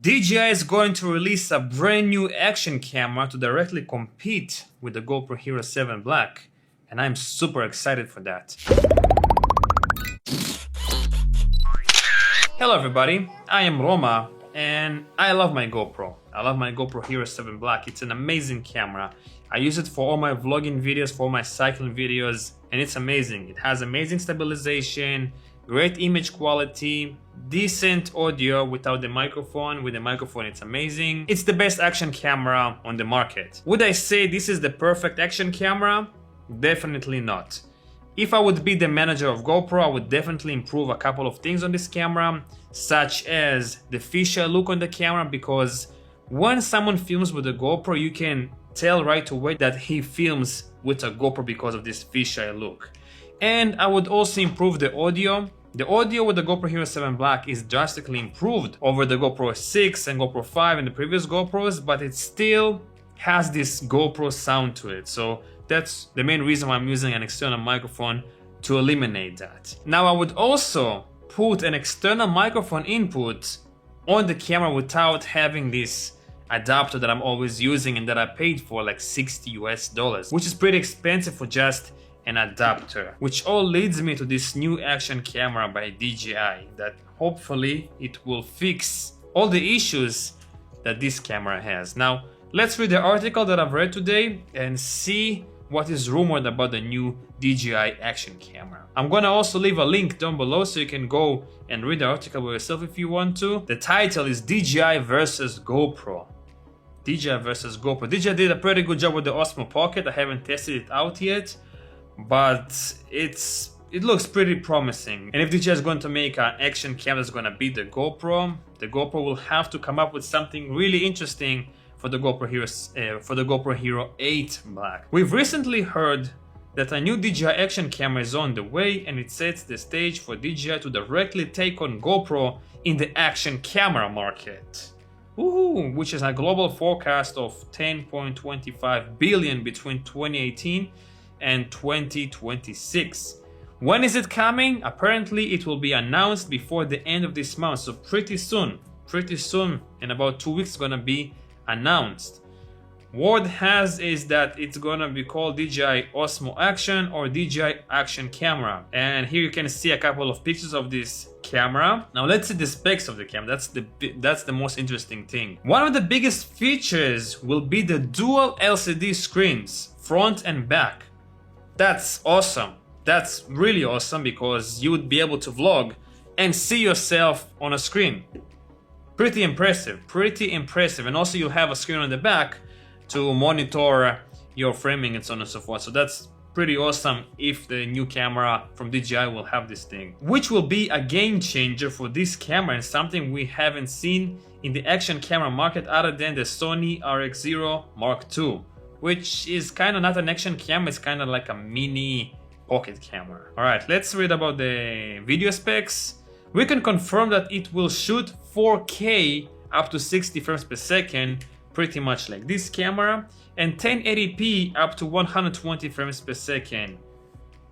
DJI is going to release a brand new action camera to directly compete with the GoPro Hero 7 Black, and I'm super excited for that. Hello everybody, I am Roma and I love my GoPro. I love my GoPro Hero 7 Black. It's an amazing camera. I use it for all my vlogging videos, for all my cycling videos, and it's amazing. It has amazing stabilization, great image quality, decent audio without the microphone. With the microphone, it's amazing. It's the best action camera on the market. Would I say this is the perfect action camera? Definitely not. If I would be the manager of GoPro, I would definitely improve a couple of things on this camera, such as the fisheye look on the camera, because when someone films with a GoPro, you can tell right away that he films with a GoPro because of this fisheye look. And I would also improve the audio. The audio with the GoPro Hero 7 Black is drastically improved over the GoPro 6 and GoPro 5 and the previous GoPros, but it still has this GoPro sound to it. So that's the main reason why I'm using an external microphone to eliminate that. Now I would also put an external microphone input on the camera without having this adapter that I'm always using and that I paid for like $60 US, which is pretty expensive for just an adapter. Which all leads me to this new action camera by DJI that hopefully it will fix all the issues that this camera has. Now let's read the article that I've read today and see what is rumored about the new DJI action camera. I'm gonna also leave a link down below so you can go and read the article by yourself if you want to. The title is DJI versus GoPro. DJI versus GoPro. DJI did a pretty good job with the Osmo Pocket. I haven't tested it out yet, but it looks pretty promising. And if DJI is going to make an action camera that's gonna beat the GoPro will have to come up with something really interesting for the GoPro Hero 8 Black. We've recently heard that a new DJI action camera is on the way, and it sets the stage for DJI to directly take on GoPro in the action camera market. Woohoo! Which is a global forecast of 10.25 billion between 2018 and 2026. When is it coming? Apparently it will be announced before the end of this month, so pretty soon, in about 2 weeks, it's gonna be announced. Word has is that it's gonna be called DJI Osmo Action or DJI Action Camera. And here you can see a couple of pictures of this camera. Now let's see the specs of the camera. That's the most interesting thing. One of the biggest features will be the dual LCD screens, front and back. That's awesome. That's really awesome because you would be able to vlog and see yourself on a screen. Pretty impressive, and also you'll have a screen on the back to monitor your framing and so on and so forth. So that's pretty awesome if the new camera from DJI will have this thing, which will be a game changer for this camera and something we haven't seen in the action camera market other than the Sony RX0 Mark II, which is kind of not an action camera, it's kind of like a mini pocket camera. All right, let's read about the video specs. We can confirm that it will shoot 4K up to 60 frames per second, pretty much like this camera, and 1080p up to 120 frames per second.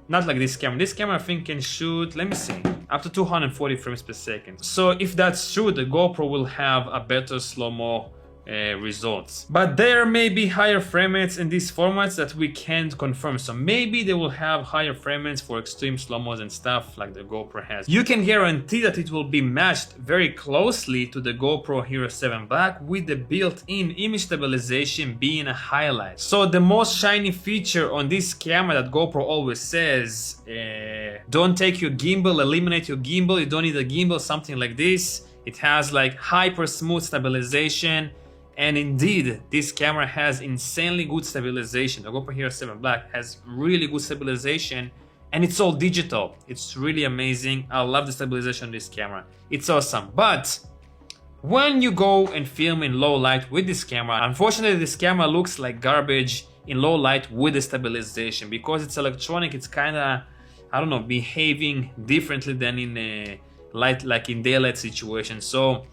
Not like this camera. This camera I think can shoot, let me see, up to 240 frames per second. So if that's true, the GoPro will have a better slow-mo results. But there may be higher frame rates in these formats that we can't confirm. So maybe they will have higher frame rates for extreme slow-mos and stuff like the GoPro has. You can guarantee that it will be matched very closely to the GoPro Hero 7 Black, with the built-in image stabilization being a highlight. So the most shiny feature on this camera that GoPro always says, don't take your gimbal, eliminate your gimbal, you don't need a gimbal, something like this. It has like hyper smooth stabilization. And indeed, this camera has insanely good stabilization. The GoPro Hero 7 Black has really good stabilization, and it's all digital. It's really amazing. I love the stabilization of this camera. It's awesome. But when you go and film in low light with this camera, unfortunately this camera looks like garbage in low light with the stabilization, because it's electronic. It's kind of, I don't know, behaving differently than in a light, like in daylight situation. So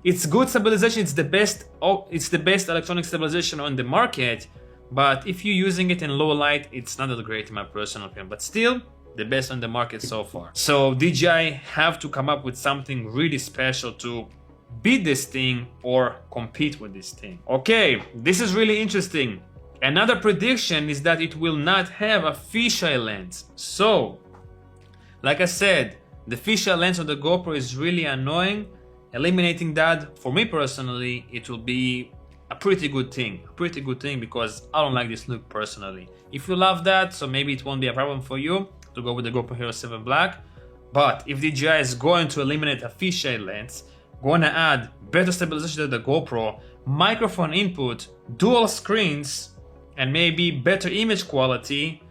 it's good stabilization, it's the best electronic stabilization on the market, but if you're using it in low light, it's not that great in my personal opinion, but still the best on the market so far. So DJI have to come up with something really special to beat this thing or compete with this thing. Okay, this is really interesting. Another prediction is that it will not have a fisheye lens. So, like I said, the fisheye lens on the GoPro is really annoying. Eliminating that, for me personally, it will be a pretty good thing. Because I don't like this look personally. If you love that, so maybe it won't be a problem for you to go with the GoPro Hero 7 Black. But if DJI is going to eliminate a fisheye lens, gonna add better stabilization to the GoPro, microphone input, dual screens, and maybe better image quality,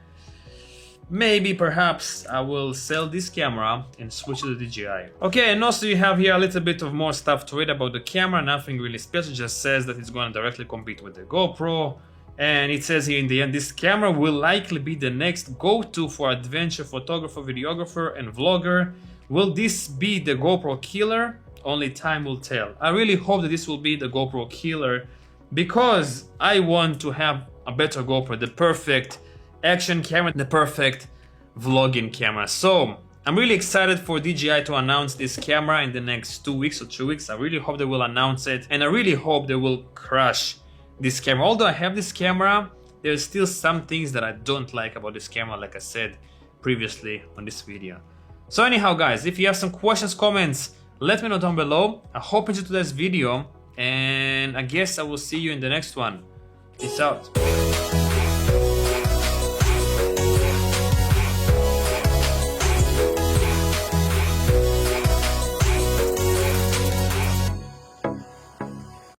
maybe perhaps I will sell this camera and switch to the DJI. Okay, and also you have here a little bit of more stuff to read about the camera, nothing really special, just says that it's going to directly compete with the GoPro. And it says here in the end, this camera will likely be the next go-to for adventure photographer, videographer, and vlogger. Will this be the GoPro killer? Only time will tell. I really hope that this will be the GoPro killer, because I want to have a better GoPro, the perfect action camera, the perfect vlogging camera. So I'm really excited for DJI to announce this camera in the next 2 weeks or 3 weeks. I really hope they will announce it, and I really hope they will crush this camera. Although I have this camera, there's still some things that I don't like about this camera, like I said previously on this video. So anyhow guys, if you have some questions, comments, let me know down below. I hope you enjoyed today's video, and I guess I will see you in the next one. Peace out.